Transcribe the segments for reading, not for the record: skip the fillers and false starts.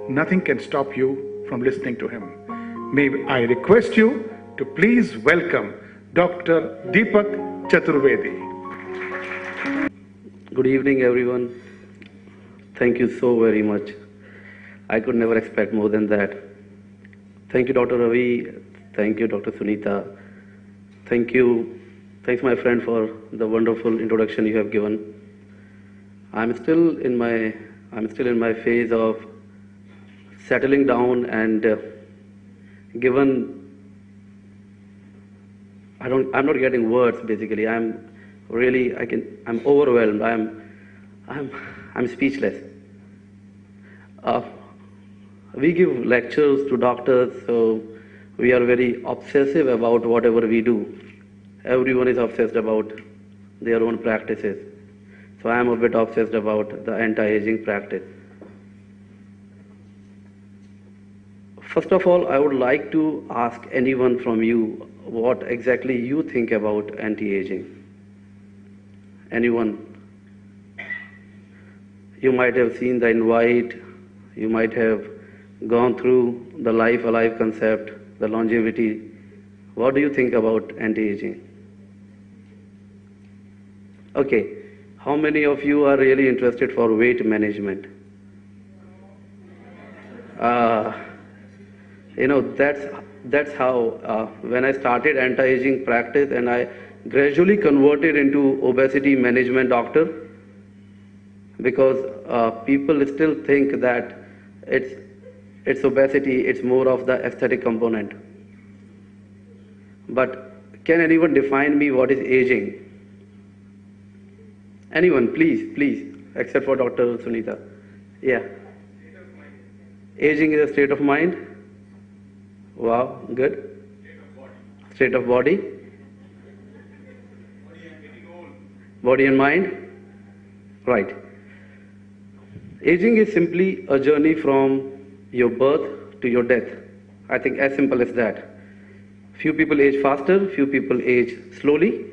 nothing can stop you from listening to him. May I request you to please welcome Dr. Deepak Chaturvedi. Good evening, everyone. Thank you so very much. I could never expect more than that. Thank you, Dr. Ravi. Thank you, Dr. Sunita. Thanks, my friend, for the wonderful introduction you have given. I'm still in my phase of settling down, and I'm not getting words. Basically, I'm overwhelmed. I'm speechless. We give lectures to doctors, so we are very obsessive about whatever we do. Everyone is obsessed about their own practices. So I am a bit obsessed about the anti-aging practice. First of all, I would like to ask anyone from you what exactly you think about anti-aging. Anyone? You might have seen the invite, you might have gone through the Life Alive concept, the longevity. What do you think about anti-aging? Okay, how many of you are really interested for weight management? That's how when I started anti-aging practice, and I gradually converted into obesity management doctor, because people still think that it's obesity, it's more of the aesthetic component. But can anyone define me what is aging? Anyone, please, except for Dr. Sunita. Yeah. Aging is a state of mind. Wow, good. State of body. Body and mind. Right. Aging is simply a journey from your birth to your death. I think as simple as that. Few people age faster, few people age slowly.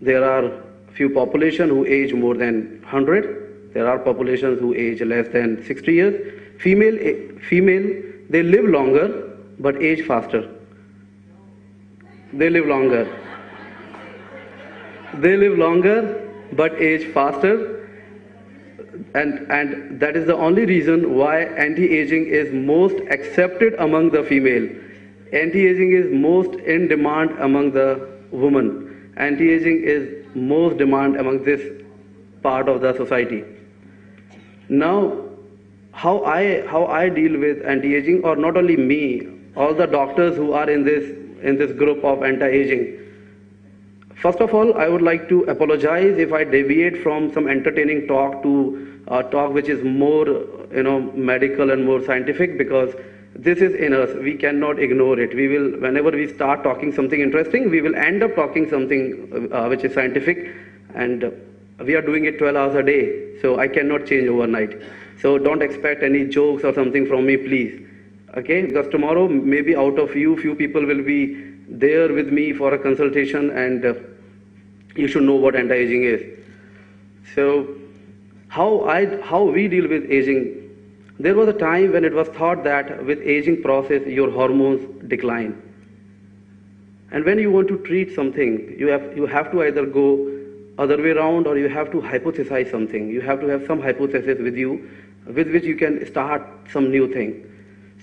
There are few population who age more than 100. There are populations who age less than 60 years. Female, they live longer but age faster. They live longer but age faster, and that is the only reason why anti-aging is most accepted among the female. Anti-aging is most in demand among the women. Anti-aging is most demand among this part of the society. Now, how I deal with anti-aging, or not only me, all the doctors who are in this group of anti-aging. First of all, I would like to apologize if I deviate from some entertaining talk to a talk which is more, medical and more scientific, because this is in us. We cannot ignore it. We will, whenever we start talking something interesting, we will end up talking something which is scientific, and we are doing it 12 hours a day, so I cannot change overnight. So don't expect any jokes or something from me, please. Okay, because tomorrow maybe out of you, few people will be there with me for a consultation, and you should know what anti-aging is. So how we deal with aging. There was a time when it was thought that with aging process your hormones decline, and when you want to treat something, you have to either go other way around, or you have to hypothesize something. You have to have some hypothesis with you, with which you can start some new thing.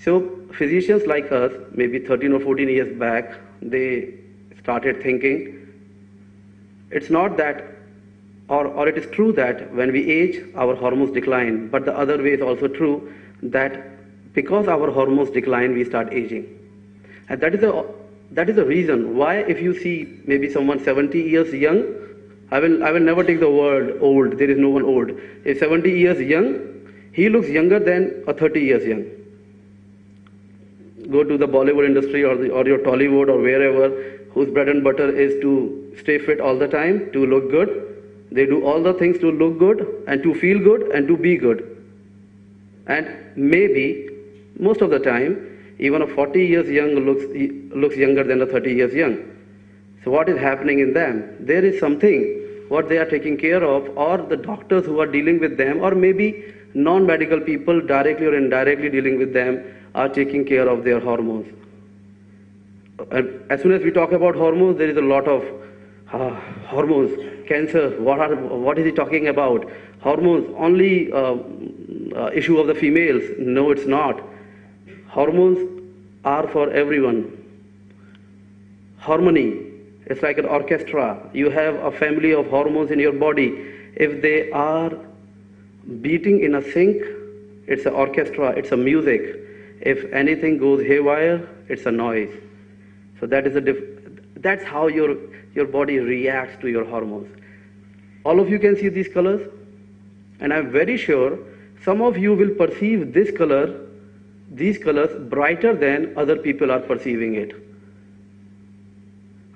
So physicians like us, maybe 13 or 14 years back, they started thinking, it's not that, or it is true that when we age, our hormones decline, but the other way is also true, that because our hormones decline, we start aging. And that is the reason why, if you see maybe someone 70 years young, I will never take the word old, there is no one old. If 70 years young, he looks younger than a 30 years young. Go to the Bollywood industry or your Tollywood or wherever, whose bread and butter is to stay fit all the time, to look good. They do all the things to look good and to feel good and to be good. And maybe, most of the time, even a 40 years young looks younger than a 30 years young. So what is happening in them? There is something what they are taking care of, or the doctors who are dealing with them, or maybe non-medical people directly or indirectly dealing with them are taking care of their hormones. And as soon as we talk about hormones, there is a lot of hormones, cancer, what is he talking about? Hormones, only issue of the females. No, it's not. Hormones are for everyone. Harmony, it's like an orchestra. You have a family of hormones in your body. If they are beating in a sync, it's an orchestra, it's a music. If anything goes haywire, it's a noise. So that is that's how your body reacts to your hormones. All of you can see these colors, and I'm very sure some of you will perceive these colors brighter than other people are perceiving it.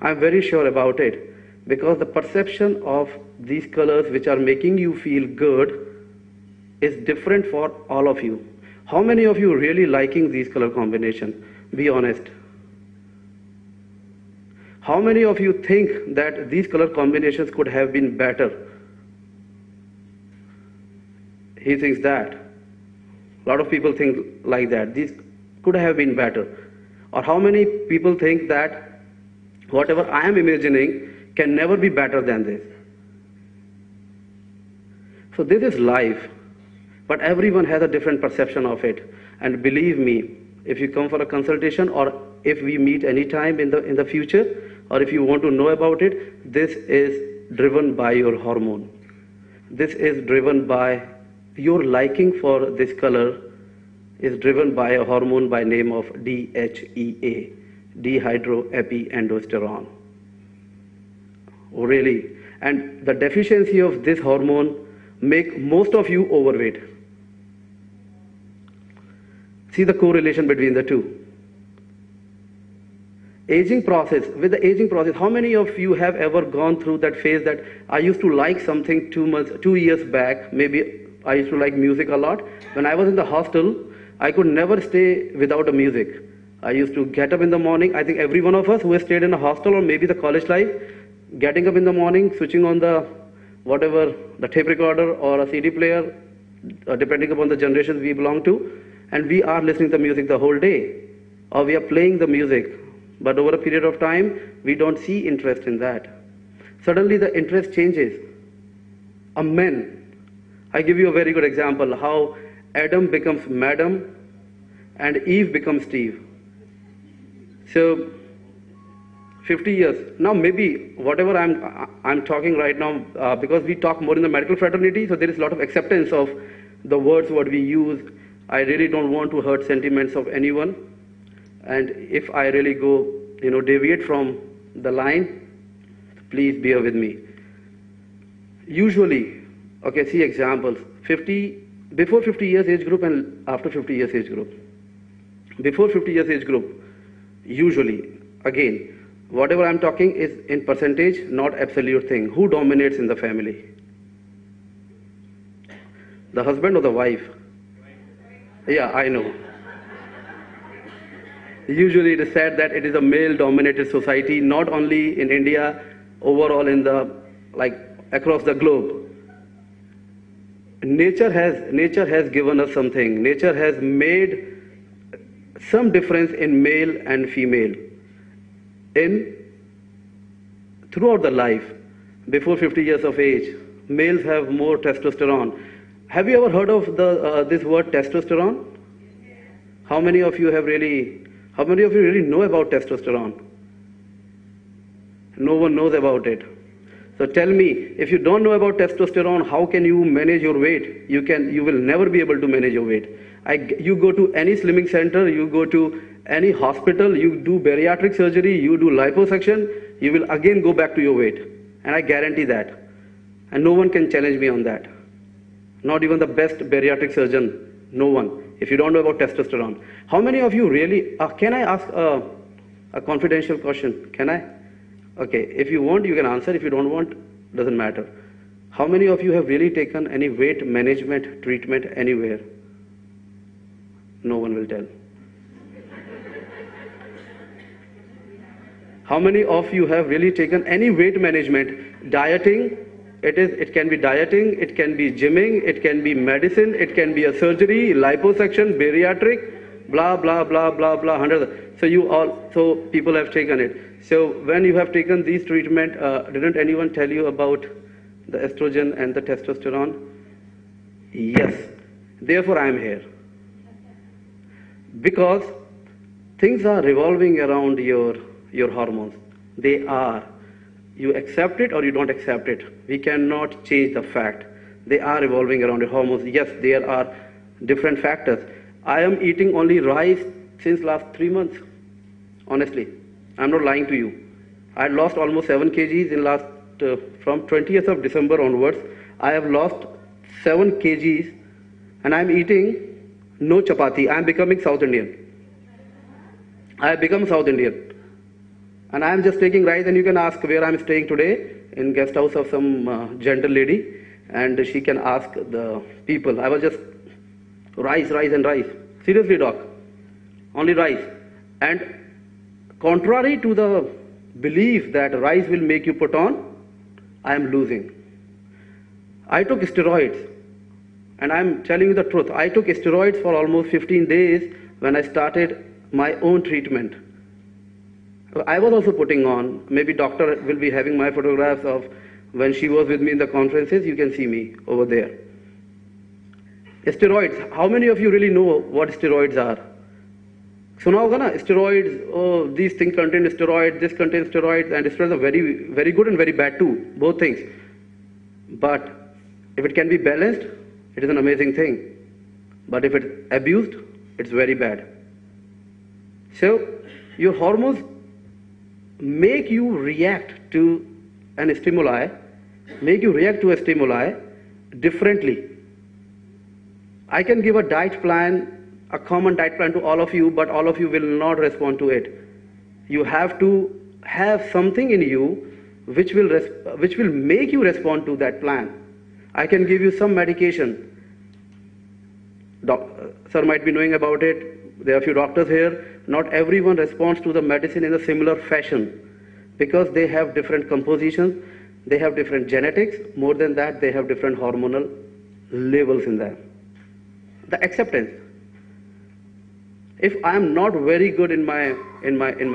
I'm very sure about it, because the perception of these colors which are making you feel good is different for all of you. How many of you really liking these color combinations? Be honest. How many of you think that these color combinations could have been better? He thinks that. A lot of people think like that. These could have been better. Or how many people think that whatever I am imagining can never be better than this? So this is life. But everyone has a different perception of it. And believe me, if you come for a consultation, or if we meet any time in the future, or if you want to know about it, this is driven by your hormone. This is driven by your liking for this color, is driven by a hormone by name of DHEA, dehydroepiandrosterone. Oh, really? And the deficiency of this hormone make most of you overweight. See the correlation between the two. Aging process, with the aging process, how many of you have ever gone through that phase that I used to like something 2 years back, maybe I used to like music a lot. When I was in the hostel, I could never stay without a music. I used to get up in the morning. I think every one of us who has stayed in a hostel or maybe the college life, getting up in the morning, switching on the tape recorder or a CD player, depending upon the generations we belong to, and we are listening to music the whole day, or we are playing the music. But over a period of time, we don't see interest in that. Suddenly the interest changes. A man, I give you a very good example, how Adam becomes Madam and Eve becomes Steve. So 50 years, now maybe whatever I'm talking right now, because we talk more in the medical fraternity, so there is a lot of acceptance of the words what we use. I really don't want to hurt sentiments of anyone. And if I really go, deviate from the line, please bear with me. Usually, okay, see examples, before 50 years age group and after 50 years age group. Before 50 years age group, usually, again, whatever I'm talking is in percentage, not absolute thing. Who dominates in the family? The husband or the wife? Yeah, I know. Usually it is said that it is a male-dominated society, not only in India, overall in across the globe. Nature has given us something. Nature has made some difference in male and female. Throughout the life, before 50 years of age, males have more testosterone. Have you ever heard of this word testosterone? How many of you really know about testosterone? No one knows about it. So tell me, if you don't know about testosterone, how can you manage your weight? You will never be able to manage your weight. You go to any slimming center, you go to any hospital, you do bariatric surgery, you do liposuction, you will again go back to your weight. And I guarantee that. And no one can challenge me on that. Not even the best bariatric surgeon, no one. If you don't know about testosterone. How many of you really, can I ask a confidential question? Can I? Okay, if you want, you can answer. If you don't want, doesn't matter. How many of you have really taken any weight management treatment anywhere? No one will tell. How many of you have really taken any weight management, dieting, It can be dieting, it can be gymming, it can be medicine, it can be a surgery, liposuction, bariatric, blah, blah, blah, blah, blah, hundreds. So people have taken it. So when you have taken these treatment, didn't anyone tell you about the estrogen and the testosterone? Yes. Therefore, I am here. Because things are revolving around your hormones. They are. You accept it or you don't accept it. We cannot change the fact. They are revolving around your hormones. Yes, there are different factors. I am eating only rice since last 3 months. Honestly, I'm not lying to you. I lost almost 7 kgs in last, from 20th of December onwards. I have lost 7 kgs and I'm eating no chapati. I'm becoming South Indian. I have become South Indian. And I am just taking rice, and you can ask where I am staying today, in guest house of some gentle lady, and she can ask the people. I was just rice, rice and rice. Seriously, doc. Only rice. And contrary to the belief that rice will make you put on, I am losing. I took steroids. And I am telling you the truth. I took steroids for almost 15 days when I started my own treatment. I was also putting on, maybe doctor will be having my photographs of when she was with me in the conferences. You can see me over there. Steroids. How many of you really know what steroids are? Suna hoga na? Steroids, oh, these things contain steroids, this contains steroids, and steroids are very, very good and very bad too, both things. But if it can be balanced, it is an amazing thing. But if it's abused, it's very bad. So, your hormones make you react to a stimuli differently. I can give a diet plan, a common diet plan to all of you, but all of you will not respond to it. You have to have something in you which will make you respond to that plan. I can give you some medication. Sir might be knowing about it. There are a few doctors here. Not everyone responds to the medicine in a similar fashion because they have different compositions, they have different genetics. More than that, they have different hormonal levels in them. The acceptance. If I am not very good in my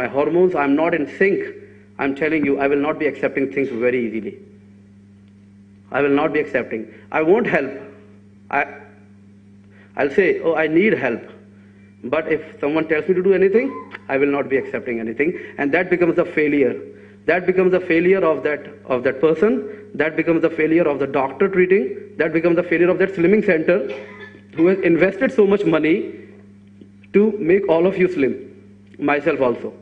hormones, I am not in sync, I am telling you, I will not be accepting things very easily. I will not be accepting. I won't help. I'll say, oh, I need help. But if someone tells me to do anything, I will not be accepting anything. And that becomes a failure. That becomes a failure of that person. That becomes the failure of the doctor treating. That becomes the failure of that slimming center who has invested so much money to make all of you slim. Myself also.